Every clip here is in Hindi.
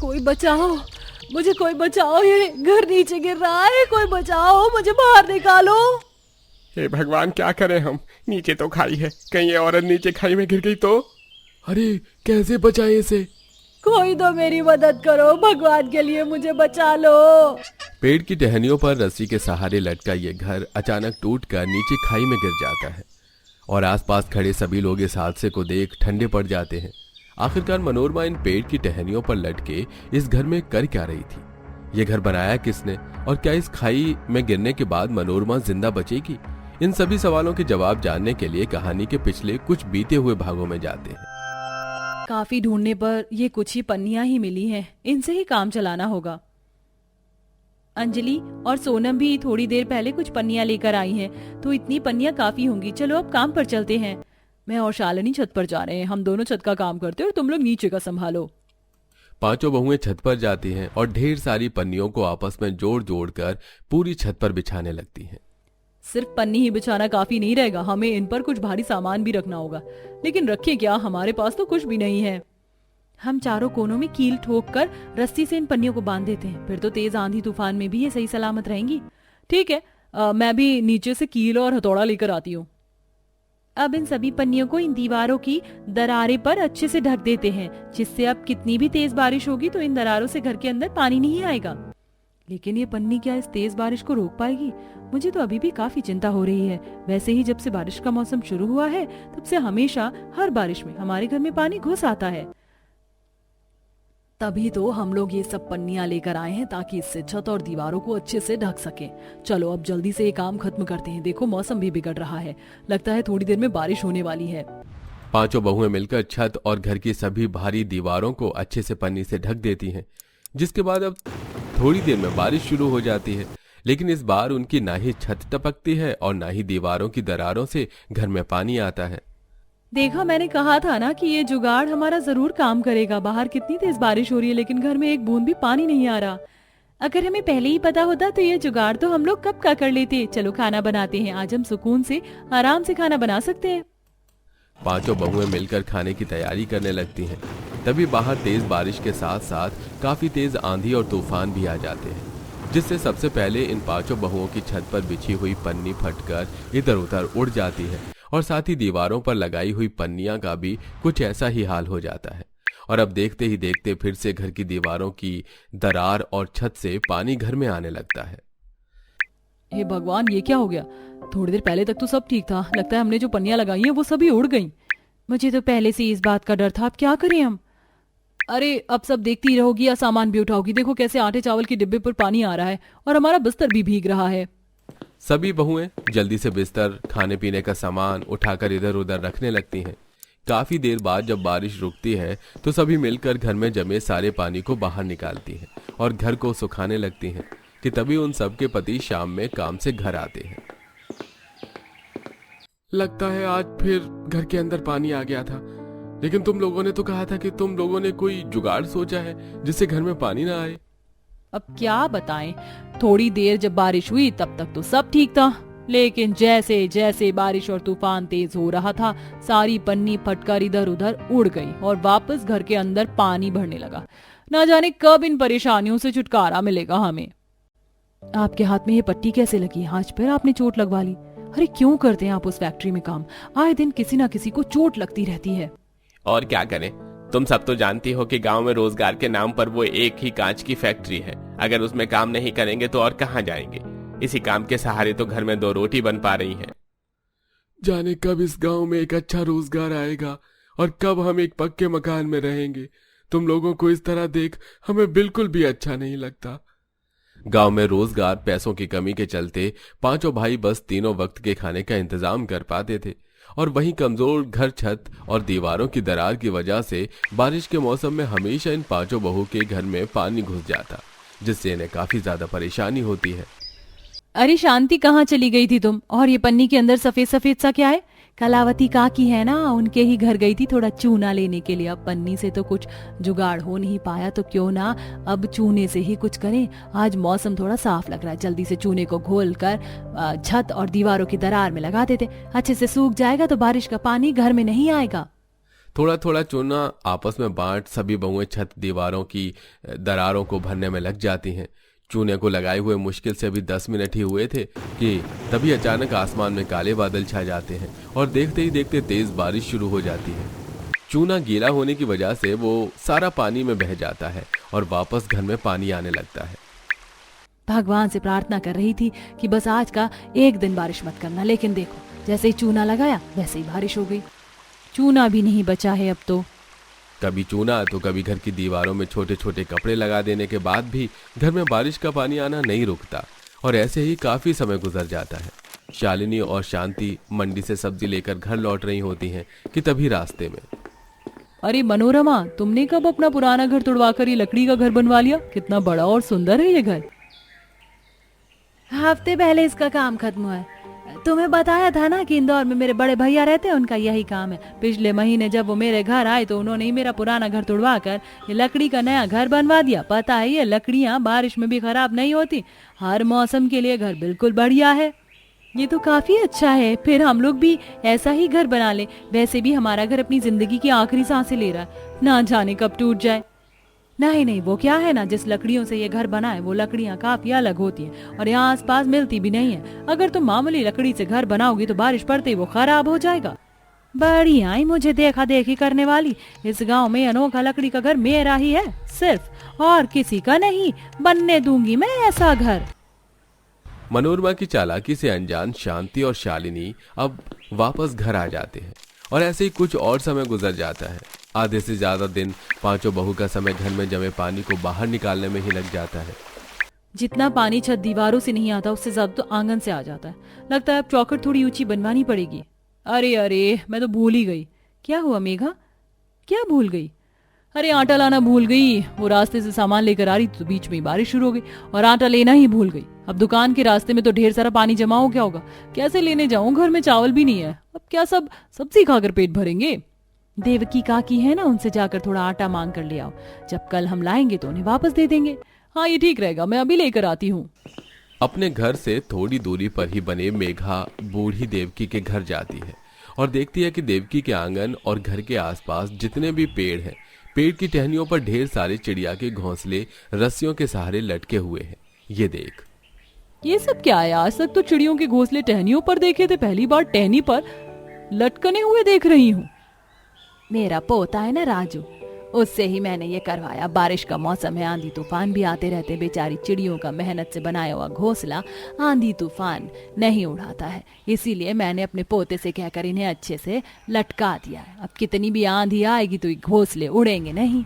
कोई बचाओ, मुझे कोई बचाओ, ये घर नीचे गिर रहा है, कोई बचाओ, मुझे बाहर निकालो। हे भगवान, क्या करें हम? नीचे तो खाई है, कहीं ये औरत नीचे खाई में गिर गई तो? अरे कैसे बचाएं इसे? कोई तो मेरी मदद करो, भगवान के लिए मुझे बचा लो। पेड़ की टहनियों पर रस्सी के सहारे लटका ये घर अचानक टूटकर नीचे खाई में गिर जाता है और आसपास खड़े सभी लोग इस हादसे को देख ठंडे पड़ जाते हैं। आखिरकार मनोरमा इन पेड़ की टहनियों पर लटके इस घर में कर क्या रही थी? ये घर बनाया किसने और क्या इस खाई में गिरने के बाद मनोरमा जिंदा बचेगी? इन सभी सवालों के जवाब जानने के लिए कहानी के पिछले कुछ बीते हुए भागों में जाते हैं। काफी ढूंढने पर ये कुछ ही पन्नियां ही मिली हैं, इनसे ही काम चलाना होगा। अंजलि और सोनम भी थोड़ी देर पहले कुछ पन्नियां लेकर आई हैं, तो इतनी पन्नियां काफी होंगी। चलो अब काम पर चलते हैं। मैं और शालिनी छत पर जा रहे हैं, हम दोनों छत का काम करते हैं और तुम लोग नीचे का संभालो। पांचों बहुएं छत पर जाती हैं और ढेर सारी पन्नियों को आपस में जोड़ जोड़ कर पूरी छत पर बिछाने लगती हैं। सिर्फ पन्नी ही बिछाना काफी नहीं रहेगा, हमें इन पर कुछ भारी सामान भी रखना होगा। लेकिन रखें क्या, हमारे पास तो कुछ भी नहीं है। हम चारों कोनों में कील ठोक कर रस्सी से इन पन्नियों को बांध देते हैं, फिर तो तेज आंधी तूफान में भी ये सही सलामत रहेंगी। ठीक है, मैं भी नीचे से कील और हथौड़ा लेकर आती हूँ। अब इन सभी पन्नियों को इन दीवारों की दरारें पर अच्छे से ढक देते हैं, जिससे अब कितनी भी तेज बारिश होगी तो इन दरारों से घर के अंदर पानी नहीं आएगा। लेकिन ये पन्नी क्या इस तेज बारिश को रोक पाएगी? मुझे तो अभी भी काफी चिंता हो रही है। वैसे ही जब से बारिश का मौसम शुरू हुआ है तब से हमेशा हर बारिश में हमारे घर में पानी घुस आता है। तभी तो हम लोग ये सब पन्नियां लेकर आए हैं ताकि इससे छत और दीवारों को अच्छे से ढक सके। चलो अब जल्दी से ये काम खत्म करते हैं। देखो मौसम भी बिगड़ रहा है, लगता है थोड़ी देर में बारिश होने वाली है। पांचों बहुएं मिलकर छत और घर की सभी भारी दीवारों को अच्छे से पन्नी से ढक देती हैं, जिसके बाद अब थोड़ी देर में बारिश शुरू हो जाती है। लेकिन इस बार उनकी ना ही छत टपकती है और ना ही दीवारों की दरारों से घर में पानी आता है। देखा, मैंने कहा था ना कि ये जुगाड़ हमारा जरूर काम करेगा। बाहर कितनी तेज बारिश हो रही है लेकिन घर में एक बूंद भी पानी नहीं आ रहा। अगर हमें पहले ही पता होता तो ये जुगाड़ तो हम लोग कब का कर लेते। चलो खाना बनाते हैं, आज हम सुकून से आराम से खाना बना सकते हैं। पांचों बहुएं मिलकर खाने की तैयारी करने लगती हैं। तभी बाहर तेज बारिश के साथ साथ काफी तेज आंधी और तूफान भी आ जाते हैं, जिससे सबसे पहले इन पांचों बहुओं की छत पर बिछी हुई पन्नी फटकर इधर उधर उड़ जाती है और साथ ही दीवारों पर लगाई हुई पन्नियां का भी कुछ ऐसा ही हाल हो जाता है। और अब देखते ही देखते फिर से घर की दीवारों की दरार और छत से पानी घर में आने लगता है। हे भगवान, ये क्या हो गया? थोड़ी देर पहले तक तो सब ठीक था, लगता है हमने जो पन्नियां लगाई हैं वो सभी उड़ गईं। मुझे तो पहले से इस बात का डर था। अब क्या करें हम? अरे अब सब देखती रहोगी या सामान भी उठाओगी? देखो कैसे आटे चावल के डिब्बे पर पानी आ रहा है और हमारा बिस्तर भी भीग रहा है। सभी बहुएं जल्दी से बिस्तर, खाने पीने का सामान उठाकर इधर उधर रखने लगती हैं। काफी देर बाद जब बारिश रुकती है तो सभी मिलकर घर में जमे सारे पानी को बाहर निकालती हैं और घर को सुखाने लगती हैं कि तभी उन सब के पति शाम में काम से घर आते हैं। लगता है आज फिर घर के अंदर पानी आ गया था, लेकिन तुम लोगों ने तो कहा था कि तुम लोगों ने कोई जुगाड़ सोचा है जिससे घर में पानी ना आए। अब क्या बताएं, थोड़ी देर जब बारिश हुई तब तक तो सब ठीक था, लेकिन जैसे जैसे बारिश और तूफान तेज हो रहा था सारी पन्नी फटकर इधर उधर उड़ गई और वापस घर के अंदर पानी भरने लगा। ना जाने कब इन परेशानियों से छुटकारा मिलेगा हमें। आपके हाथ में ये पट्टी कैसे लगी? आज फिर आपने चोट लगवा ली। अरे क्यों करते हैं आप उस फैक्ट्री में काम? आए दिन किसी ना किसी को चोट लगती रहती है। और क्या करें, तुम सब तो जानती हो कि गांव में रोजगार के नाम पर वो एक ही कांच की फैक्ट्री है। अगर उसमें काम नहीं करेंगे तो और कहां जाएंगे? इसी काम के सहारे तो घर में 2 रोटी बन पा रही है। जाने कब इस गांव में एक अच्छा रोजगार आएगा और कब हम एक पक्के मकान में रहेंगे। तुम लोगों को इस तरह देख हमें बिल्कुल भी अच्छा नहीं लगता। गांव में रोजगार, पैसों की कमी के चलते पांचों भाई बस तीनों वक्त के खाने का इंतजाम कर पाते थे और वहीं कमजोर घर, छत और दीवारों की दरार की वजह से बारिश के मौसम में हमेशा इन पांचों बहू के घर में पानी घुस जाता, जिससे इन्हें काफी ज्यादा परेशानी होती है। अरे शांति, कहाँ चली गई थी तुम? और ये पन्नी के अंदर सफेद सफेद सा क्या है? कलावती काकी है ना, उनके ही घर गई थी थोड़ा चूना लेने के लिए। अब पन्नी से तो कुछ जुगाड़ हो नहीं पाया तो क्यों ना अब चूने से ही कुछ करें। आज मौसम थोड़ा साफ लग रहा है, जल्दी से चूने को घोल कर छत और दीवारों की दरार में लगा देते, अच्छे से सूख जाएगा तो बारिश का पानी घर में नहीं आएगा। थोड़ा थोड़ा चूना आपस में बांट सभी बहुएं छत दीवारों की दरारों को भरने में लग जाती हैं। चूने को लगाए हुए मुश्किल से अभी 10 मिनट ही हुए थे कि तभी अचानक आसमान में काले बादल छा जाते हैं और देखते ही देखते तेज बारिश शुरू हो जाती है। चूना गीला होने की वजह से वो सारा पानी में बह जाता है और वापस घर में पानी आने लगता है। भगवान से प्रार्थना कर रही थी कि बस आज का एक दिन बारिश मत करना, लेकिन देखो जैसे ही चूना लगाया वैसे ही बारिश हो गई। चूना भी नहीं बचा है अब तो। कभी चूना तो कभी घर की दीवारों में छोटे छोटे कपड़े लगा देने के बाद भी घर में बारिश का पानी आना नहीं रुकता और ऐसे ही काफी समय गुजर जाता है। शालिनी और शांति मंडी से सब्जी लेकर घर लौट रही होती हैं कि तभी रास्ते में, अरे मनोरमा, तुमने कब अपना पुराना घर तोड़वाकर ये लकड़ी का घर बनवा लिया? कितना बड़ा और सुंदर है ये घर। हफ्ते पहले इसका काम खत्म हुआ है। तुम्हें बताया था ना कि इंदौर में मेरे बड़े भैया रहते हैं, उनका यही काम है। पिछले महीने जब वो मेरे घर आए तो उन्होंने ही मेरा पुराना घर तोड़वा कर ये लकड़ी का नया घर बनवा दिया। पता है ये लकड़ियाँ बारिश में भी खराब नहीं होती, हर मौसम के लिए घर बिल्कुल बढ़िया है। ये तो काफी अच्छा है, फिर हम लोग भी ऐसा ही घर बना ले। वैसे भी हमारा घर अपनी जिंदगी की आखिरी सांसें ले रहा है, ना जाने कब टूट जाए। नहीं, वो क्या है ना, जिस लकड़ियों से ये घर बना है वो लकड़ियाँ काफी अलग होती हैं और यहाँ आसपास मिलती भी नहीं है। अगर तुम मामूली लकड़ी से घर बनाओगी तो बारिश पड़ते ही वो खराब हो जाएगा। बढ़िया ही मुझे देखा देखी करने वाली। इस गांव में अनोखा लकड़ी का घर मेरा ही है सिर्फ, और किसी का नहीं। बनने दूंगी मैं ऐसा घर। मनोरमा की चालाकी से अनजान शांति और शालिनी अब वापस घर आ जाते हैं और ऐसे ही कुछ और समय गुजर जाता है। आधे से ज्यादा दिन पांचों बहू का समय घर में जमे पानी को बाहर निकालने में ही लग जाता है। जितना पानी छत दीवारों से नहीं आता उससे ज्यादा तो आंगन से आ जाता है। लगता है अब चौखट थोड़ी ऊंची बनवानी पड़ेगी। अरे मैं तो भूल ही गई। क्या हुआ मेघा, क्या भूल गई? अरे आटा लाना भूल गई। वो रास्ते से सामान लेकर आ रही तो बीच में ही बारिश शुरू हो गई और आटा लेना ही भूल गई। अब दुकान के रास्ते में तो ढेर सारा पानी जमा हो गया होगा, कैसे लेने जाऊं? घर में चावल भी नहीं है, अब क्या सब सब्जी खाकर पेट भरेंगे? देवकी काकी है ना, उनसे जाकर थोड़ा आटा मांग कर ले आओ। जब कल हम लाएंगे तो उन्हें वापस दे देंगे। हाँ ये ठीक रहेगा, मैं अभी लेकर आती हूँ। अपने घर से थोड़ी दूरी पर ही बने मेघा बूढ़ी देवकी के घर जाती है और देखती है कि देवकी के आंगन और घर के आसपास जितने भी पेड़ हैं, पेड़ की टहनियों पर ढेर सारे चिड़िया के घोंसले रस्सियों के सहारे लटके हुए हैं। ये देख, ये सब क्या है? आज तक तो चिड़ियों के घोंसले टहनियों पर देखे थे, पहली बार टहनी पर लटकने हुए देख रही हूँ। मेरा पोता है ना राजू, उससे ही मैंने ये करवाया। बारिश का मौसम है, आंधी तूफान भी आते रहते। बेचारी चिड़ियों का मेहनत से बनाया हुआ घोंसला आंधी तूफान नहीं उड़ाता है, इसीलिए मैंने अपने पोते से कहकर इन्हें अच्छे से लटका दिया है। अब कितनी भी आंधी आएगी तो ये घोंसले उड़ेंगे नहीं।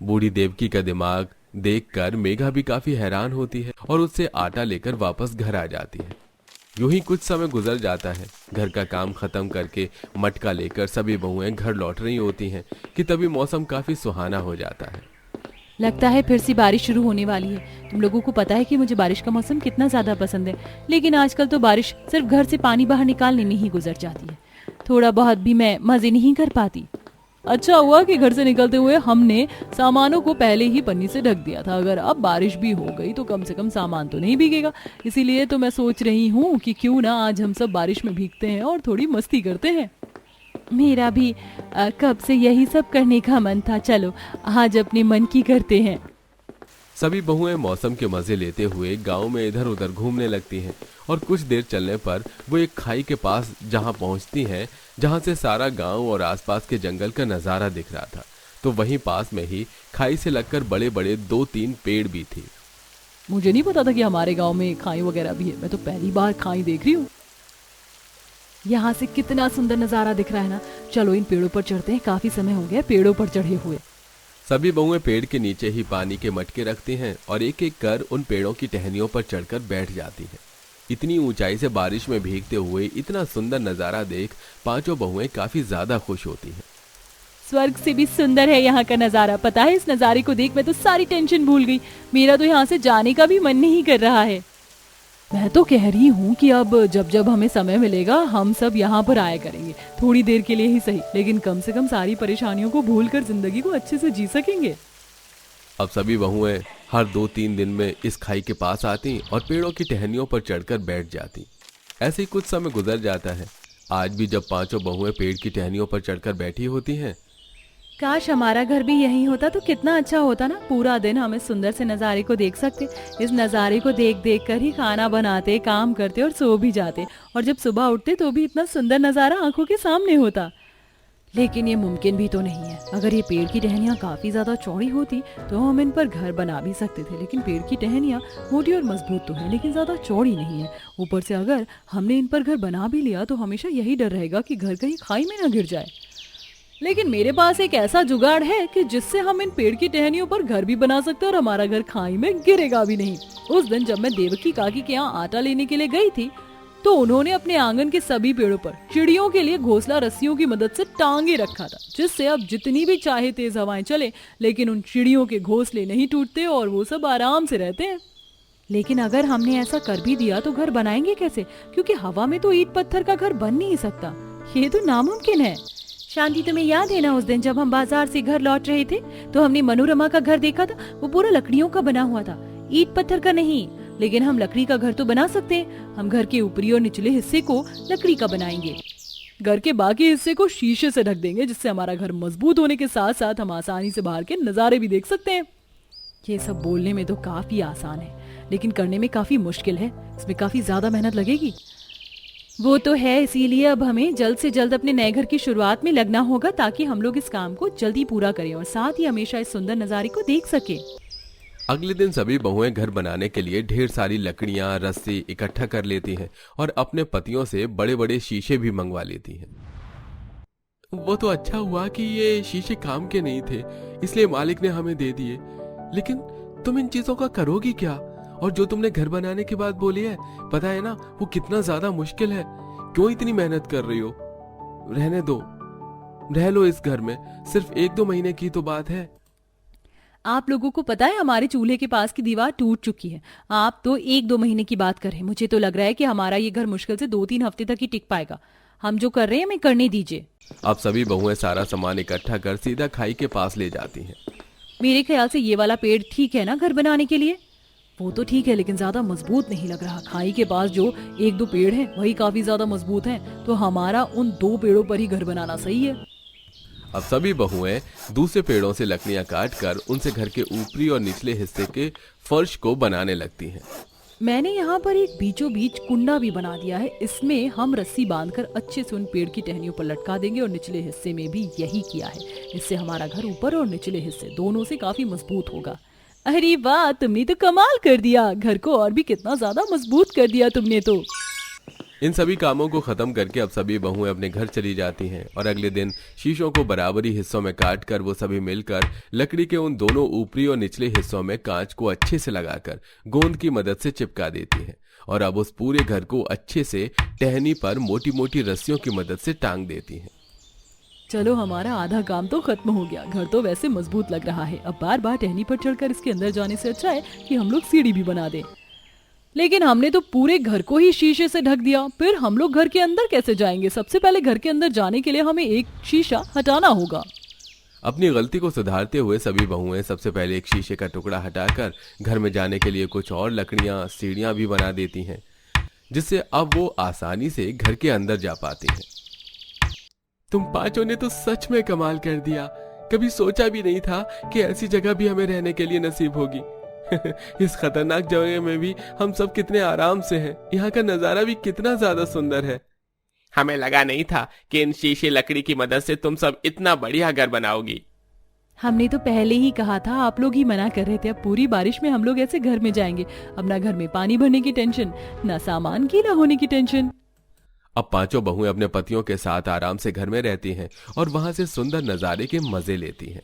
बूढ़ी देवकी का दिमाग देखकर मेघा भी काफी हैरान होती है और उससे आटा लेकर वापस घर आ जाती है। यूं ही कुछ समय गुजर जाता है। घर का काम खत्म करके मटका लेकर सभी बहुएं घर लौट रही होती हैं कि तभी मौसम काफी सुहाना हो जाता है। लगता है फिर से बारिश शुरू होने वाली है। तुम लोगों को पता है कि मुझे बारिश का मौसम कितना ज्यादा पसंद है, लेकिन आजकल तो बारिश सिर्फ घर से पानी बाहर निकालने में ही गुजर जाती है। थोड़ा बहुत भी मैं मजे नहीं कर पाती। अच्छा हुआ कि घर से निकलते हुए हमने सामानों को पहले ही पन्नी से ढक दिया था। अगर अब बारिश भी हो गई तो कम से कम सामान तो नहीं भीगेगा। इसीलिए तो मैं सोच रही हूँ कि क्यों ना आज हम सब बारिश में भीगते हैं और थोड़ी मस्ती करते हैं। मेरा भी कब से यही सब करने का मन था। चलो आज अपने मन की करते हैं। सभी बहुएं मौसम के मजे लेते हुए गांव में इधर उधर घूमने लगती हैं और कुछ देर चलने पर वो एक खाई के पास जहां पहुंचती हैं, जहां से सारा गांव और आसपास के जंगल का नजारा दिख रहा था। तो वहीं पास में ही खाई से लगकर बड़े बड़े 2-3 पेड़ भी थे। मुझे नहीं पता था कि हमारे गांव में खाई वगैरह भी है, मैं तो पहली बार खाई देख रही हूँ। यहाँ से कितना सुंदर नजारा दिख रहा है ना। चलो इन पेड़ों पर चढ़ते हैं, काफी समय हो गया पेड़ों पर चढ़े हुए। सभी बहुएं पेड़ के नीचे ही पानी के मटके रखती हैं और एक एक कर उन पेड़ों की टहनियों पर चढ़कर बैठ जाती हैं। इतनी ऊंचाई से बारिश में भीगते हुए इतना सुंदर नजारा देख पांचों बहुएं काफी ज्यादा खुश होती हैं। स्वर्ग से भी सुंदर है यहाँ का नजारा। पता है इस नजारे को देख मैं तो सारी टेंशन भूल गई। मेरा तो यहाँ से जाने का भी मन नहीं कर रहा है। मैं तो कह रही हूँ कि अब जब जब हमें समय मिलेगा हम सब यहाँ पर आया करेंगे, थोड़ी देर के लिए ही सही, लेकिन कम से कम सारी परेशानियों को भूलकर जिंदगी को अच्छे से जी सकेंगे। अब सभी बहुएं हर 2-3 दिन में इस खाई के पास आती और पेड़ों की टहनियों पर चढ़कर बैठ जाती। ऐसे ही कुछ समय गुजर जाता है। आज भी जब पांचों बहुएं पेड़ की टहनियों पर चढ़कर बैठी होती हैं, काश हमारा घर भी यहीं होता तो कितना अच्छा होता ना। पूरा दिन हम इस सुंदर से नज़ारे को देख सकते। इस नज़ारे को देख देख कर ही खाना बनाते, काम करते और सो भी जाते, और जब सुबह उठते तो भी इतना सुंदर नज़ारा आंखों के सामने होता। लेकिन ये मुमकिन भी तो नहीं है। अगर ये पेड़ की टहनियाँ काफी ज्यादा चौड़ी होती तो हम इन पर घर बना भी सकते थे, लेकिन पेड़ की टहनियाँ मोटी और मजबूत तो है लेकिन ज्यादा चौड़ी नहीं है। ऊपर से अगर हमने इन पर घर बना भी लिया तो हमेशा यही डर रहेगा कि घर कहीं खाई में ना गिर जाए। लेकिन मेरे पास एक ऐसा जुगाड़ है कि जिससे हम इन पेड़ की टहनियों पर घर भी बना सकते हैं और हमारा घर खाई में गिरेगा भी नहीं। उस दिन जब मैं देवकी काकी के यहाँ आटा लेने के लिए गई थी तो उन्होंने अपने आंगन के सभी पेड़ों पर चिड़ियों के लिए घोंसला रस्सियों की मदद से टांगे रखा था, जिससे अब जितनी भी चाहे तेज हवाएं चले लेकिन उन चिड़ियों के घोंसले नहीं टूटते और वो सब आराम से रहते हैं। लेकिन अगर हमने ऐसा कर भी दिया तो घर बनाएंगे कैसे, क्योंकि हवा में तो ईंट पत्थर का घर बन नहीं सकता। ये तो नामुमकिन है। शांति, तुम्हें याद है ना उस दिन जब हम बाजार से घर लौट रहे थे तो हमने मनोरमा का घर देखा था। वो पूरा लकड़ियों का बना हुआ था, ईंट पत्थर का नहीं। लेकिन हम लकड़ी का घर तो बना सकते हैं। हम घर के ऊपरी और निचले हिस्से को लकड़ी का बनाएंगे, घर के बाकी हिस्से को शीशे से ढक देंगे, जिससे हमारा घर मजबूत होने के साथ साथ हम आसानी से बाहर के नजारे भी देख सकते हैं। ये सब बोलने में तो काफी आसान है लेकिन करने में काफी मुश्किल है। इसमें काफी ज्यादा मेहनत लगेगी। वो तो है, इसीलिए अब हमें जल्द से जल्द अपने नए घर की शुरुआत में लगना होगा ताकि हम लोग इस काम को जल्दी पूरा करें और साथ ही हमेशा इस सुंदर नजारे को देख सके। अगले दिन सभी बहुएं घर बनाने के लिए ढेर सारी लकड़ियां, रस्सी इकट्ठा कर लेती हैं और अपने पतियों से बड़े बड़े शीशे भी मंगवा लेती हैं। वो तो अच्छा हुआ कि ये शीशे काम के नहीं थे, इसलिए मालिक ने हमें दे दिए। लेकिन तुम इन चीजों का करोगी क्या? और जो तुमने घर बनाने की बात बोली है, पता है ना वो कितना ज्यादा मुश्किल है। क्यों इतनी मेहनत कर रही हो? रहने दो, रह लो इस घर में, सिर्फ 1-2 महीने की तो बात है। आप लोगों को पता है हमारे चूल्हे के पास की दीवार टूट चुकी है। आप तो 1-2 महीने की बात कर रहे हैं। मुझे तो लग रहा है कि हमारा ये घर मुश्किल से 2-3 हफ्ते तक ही टिक पाएगा। हम जो कर रहे हैं हमें करने दीजिए। अब सभी बहुएं सारा सामान इकट्ठा कर सीधा खाई के पास ले जाती हैं। मेरे ख्याल से ये वाला पेड़ ठीक है ना घर बनाने के लिए? वो तो ठीक है लेकिन ज्यादा मजबूत नहीं लग रहा। खाई के पास जो 1-2 पेड़ हैं वही काफी ज्यादा मजबूत हैं, तो हमारा उन 2 पेड़ों पर ही घर बनाना सही है। अब सभी बहुएं दूसरे पेड़ों से लकड़ियां काट कर उनसे घर के ऊपरी और निचले हिस्से के फर्श को बनाने लगती हैं। मैंने यहाँ पर एक बीचों बीच कुंडा भी बना दिया है। इसमें हम रस्सी बांधकर अच्छे से उन पेड़ की टहनियों पर लटका देंगे और निचले हिस्से में भी यही किया है। इससे हमारा घर ऊपर और निचले हिस्से दोनों से काफी मजबूत होगा। अरे वाह, तुमने तो कमाल कर दिया। घर को और भी कितना ज्यादा मजबूत कर दिया तुमने तो। इन सभी कामों को खत्म करके अब सभी बहुएं अपने घर चली जाती हैं और अगले दिन शीशों को बराबरी हिस्सों में काट कर वो सभी मिलकर लकड़ी के उन दोनों ऊपरी और निचले हिस्सों में कांच को अच्छे से लगाकर गोंद की मदद से चिपका देती हैं और अब उस पूरे घर को अच्छे से टहनी पर मोटी मोटी रस्सियों की मदद से टांग देती हैं। चलो, हमारा आधा काम तो खत्म हो गया। घर तो वैसे मजबूत लग रहा है। अब बार बार टहनी पर चढ़कर इसके अंदर जाने से अच्छा है कि हम लोग सीढ़ी भी बना दें। लेकिन हमने तो पूरे घर को ही शीशे से ढक दिया, फिर हम लोग घर के अंदर कैसे जाएंगे? सबसे पहले घर के अंदर जाने के लिए हमें एक शीशा हटाना होगा। अपनी गलती को सुधारते हुए सभी बहुएं सबसे पहले एक शीशे का टुकड़ा हटाकर घर में जाने के लिए कुछ और लकड़ियां, सीढ़ियां भी बना देती हैं, जिससे अब वो आसानी से घर के अंदर जा पाती हैं। तुम पांचों ने तो सच में कमाल कर दिया। कभी सोचा भी नहीं था कि ऐसी जगह भी हमें रहने के लिए नसीब होगी। इस खतरनाक जगह में भी हम सब कितने आराम से हैं। यहाँ का नजारा भी कितना ज्यादा सुंदर है। हमें लगा नहीं था कि इन शीशे लकड़ी की मदद से तुम सब इतना बढ़िया घर बनाओगी। हमने तो पहले ही कहा था, आप लोग ही मना कर रहे थे। अब पूरी बारिश में हम लोग ऐसे घर में जाएंगे। अब ना घर में पानी भरने की टेंशन, ना सामान गीला होने की टेंशन। अब पांचों बहुएं अपने पतियों के साथ आराम से घर में रहती हैं और वहां से सुंदर नजारे के मजे लेती हैं।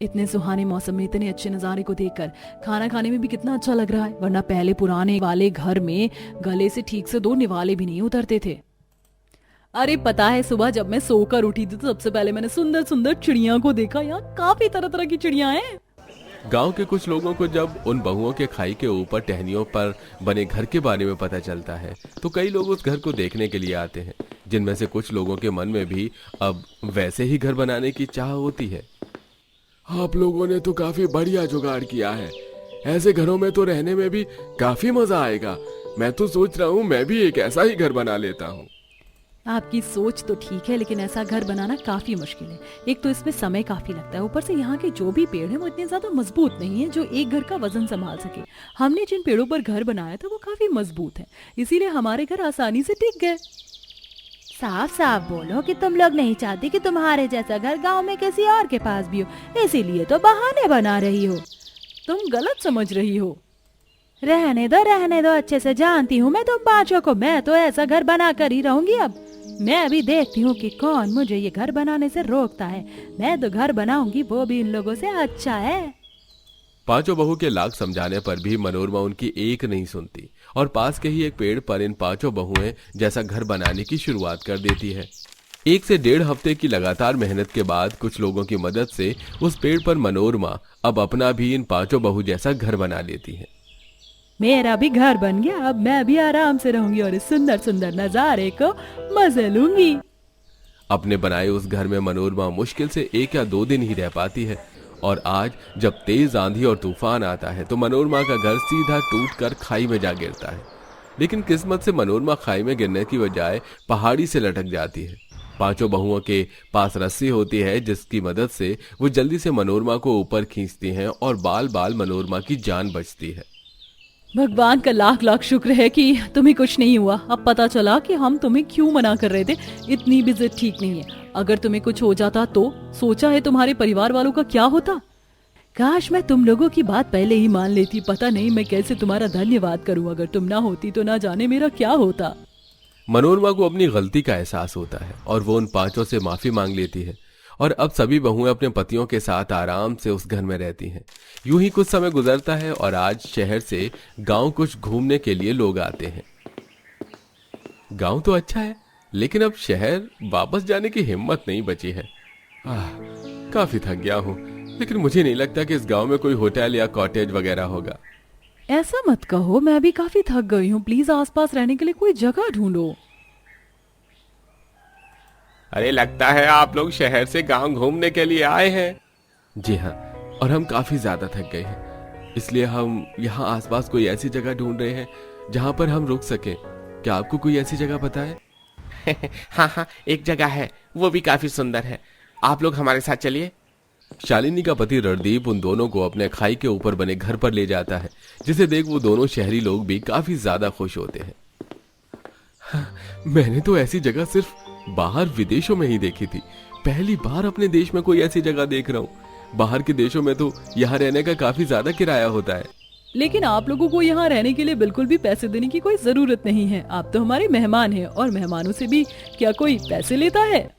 इतने सुहाने मौसम में इतने अच्छे नजारे को देखकर खाना खाने में भी कितना अच्छा लग रहा है। वरना पहले पुराने वाले घर में गले से ठीक से 2 निवाले भी नहीं उतरते थे। अरे पता है, सुबह जब मैं सोकर उठी थी तो सबसे पहले मैंने सुंदर सुंदर चिड़िया को देखा। यहाँ काफी तरह तरह की चिड़िया हैं। गांव के कुछ लोगों को जब उन बहुओं के खाई के ऊपर टहनियों पर बने घर के बारे में पता चलता है तो कई लोग उस घर को देखने के लिए आते हैं, जिनमें से कुछ लोगों के मन में भी अब वैसे ही घर बनाने की चाह होती है। आप लोगों ने तो काफी बढ़िया जुगाड़ किया है। ऐसे घरों में तो रहने में भी काफी मजा आएगा। मैं तो सोच रहा हूँ मैं भी एक ऐसा ही घर बना लेता हूँ। आपकी सोच तो ठीक है, लेकिन ऐसा घर बनाना काफी मुश्किल है। एक तो इसमें समय काफी लगता है, ऊपर से यहाँ के जो भी पेड़ हैं वो इतने ज्यादा मजबूत नहीं है जो एक घर का वजन संभाल सके। हमने जिन पेड़ों पर घर बनाया था वो काफी मजबूत है, इसीलिए हमारे घर आसानी से टिक गए। साफ साफ बोलो कि तुम लोग नहीं चाहते कि तुम्हारे जैसा घर गांव में किसी और के पास भी हो, इसीलिए तो बहाने बना रही हो। तुम गलत समझ रही हो। रहने दो, अच्छे से जानती हूँ मैं तुम पांचों को। मैं तो ऐसा घर बना कर ही रहूंगी अब। मैं अभी देखती हूँ कि कौन मुझे ये घर बनाने से रोकता है। मैं तो घर बनाऊंगी, वो भी इन लोगों से अच्छा है। पांचों बहू के लाख समझाने पर भी मनोरमा उनकी एक नहीं सुनती और पास के ही एक पेड़ पर इन पांचों बहुएं जैसा घर बनाने की शुरुआत कर देती है। 1 से 1.5 हफ्ते की लगातार मेहनत के बाद कुछ लोगों की मदद से उस पेड़ पर मनोरमा अब अपना भी इन पांचों बहू जैसा घर बना लेती है। मेरा भी घर बन गया, अब मैं भी आराम से रहूंगी और इस सुंदर सुंदर नजारे को मजे लूंगी। अपने बनाए उस घर में मनोरमा मुश्किल से 1 या 2 दिन ही रह पाती है और आज जब तेज आंधी और तूफान आता है तो मनोरमा का घर सीधा टूटकर खाई में जा गिरता है। लेकिन किस्मत से मनोरमा खाई में गिरने की बजाय पहाड़ी से लटक जाती है। पांचों बहुओं के पास रस्सी होती है जिसकी मदद से वो जल्दी से मनोरमा को ऊपर खींचती हैं और बाल बाल मनोरमा की जान बचती है। भगवान का लाख लाख शुक्र है कि तुम्हें कुछ नहीं हुआ। अब पता चला कि हम तुम्हें क्यों मना कर रहे थे। इतनी भी जिद ठीक नहीं है। अगर तुम्हें कुछ हो जाता तो सोचा है तुम्हारे परिवार वालों का क्या होता। काश मैं तुम लोगों की बात पहले ही मान लेती। पता नहीं मैं कैसे तुम्हारा धन्यवाद करूं। अगर तुम ना होती तो ना जाने मेरा क्या होता। मनोरमा को अपनी गलती का एहसास होता है और वो उन पांचों से माफी मांग लेती है और अब सभी बहुएं अपने पतियों के साथ आराम से उस घर में रहती हैं। यूं ही कुछ समय गुजरता है और आज शहर से गांव कुछ घूमने के लिए लोग आते हैं। गांव तो अच्छा है, लेकिन अब शहर वापस जाने की हिम्मत नहीं बची है। काफी थक गया हूँ, लेकिन मुझे नहीं लगता कि इस गांव में कोई होटल या कॉटेज वगैरह होगा। ऐसा मत कहो, मैं भी काफी थक गई हूँ। प्लीज आसपास रहने के लिए कोई जगह ढूंढो। अरे लगता है आप लोग शहर से गांव घूमने के लिए आए हैं। जी हाँ, और हम काफी ज्यादा थक गए हैं, इसलिए हम यहाँ आसपास कोई ऐसी जगह ढूंढ रहे हैं जहाँ पर हम रुक सकें। क्या आपको कोई ऐसी जगह पता है? हाँ, एक जगह है, वो भी काफी सुंदर है। आप लोग हमारे साथ चलिए। शालिनी का पति रणदीप उन दोनों को अपने खाई के ऊपर बने घर पर ले जाता है, जिसे देख वो दोनों शहरी लोग भी काफी ज्यादा खुश होते हैं। मैंने तो ऐसी जगह सिर्फ बाहर विदेशों में ही देखी थी। पहली बार अपने देश में कोई ऐसी जगह देख रहा हूँ। बाहर के देशों में तो यहाँ रहने का काफी ज्यादा किराया होता है। लेकिन आप लोगों को यहाँ रहने के लिए बिल्कुल भी पैसे देने की कोई जरूरत नहीं है। आप तो हमारे मेहमान हैं और मेहमानों से भी क्या कोई पैसे लेता है?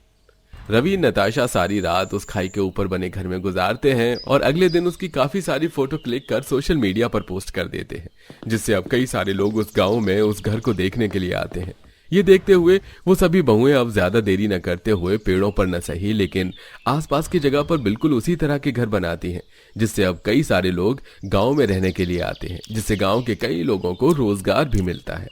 रवि नताशा सारी रात उस खाई के ऊपर बने घर में गुजारते हैं और अगले दिन उसकी काफी सारी फोटो क्लिक कर सोशल मीडिया पर पोस्ट कर देते हैं, जिससे अब कई सारे लोग उस गांव में उस घर को देखने के लिए आते हैं। ये देखते हुए वो सभी बहुएं अब ज्यादा देरी न करते हुए पेड़ों पर न सही लेकिन आसपास की जगह पर बिल्कुल उसी तरह के घर बनाती हैं, जिससे अब कई सारे लोग गांव में रहने के लिए आते हैं, जिससे गांव के कई लोगों को रोजगार भी मिलता है।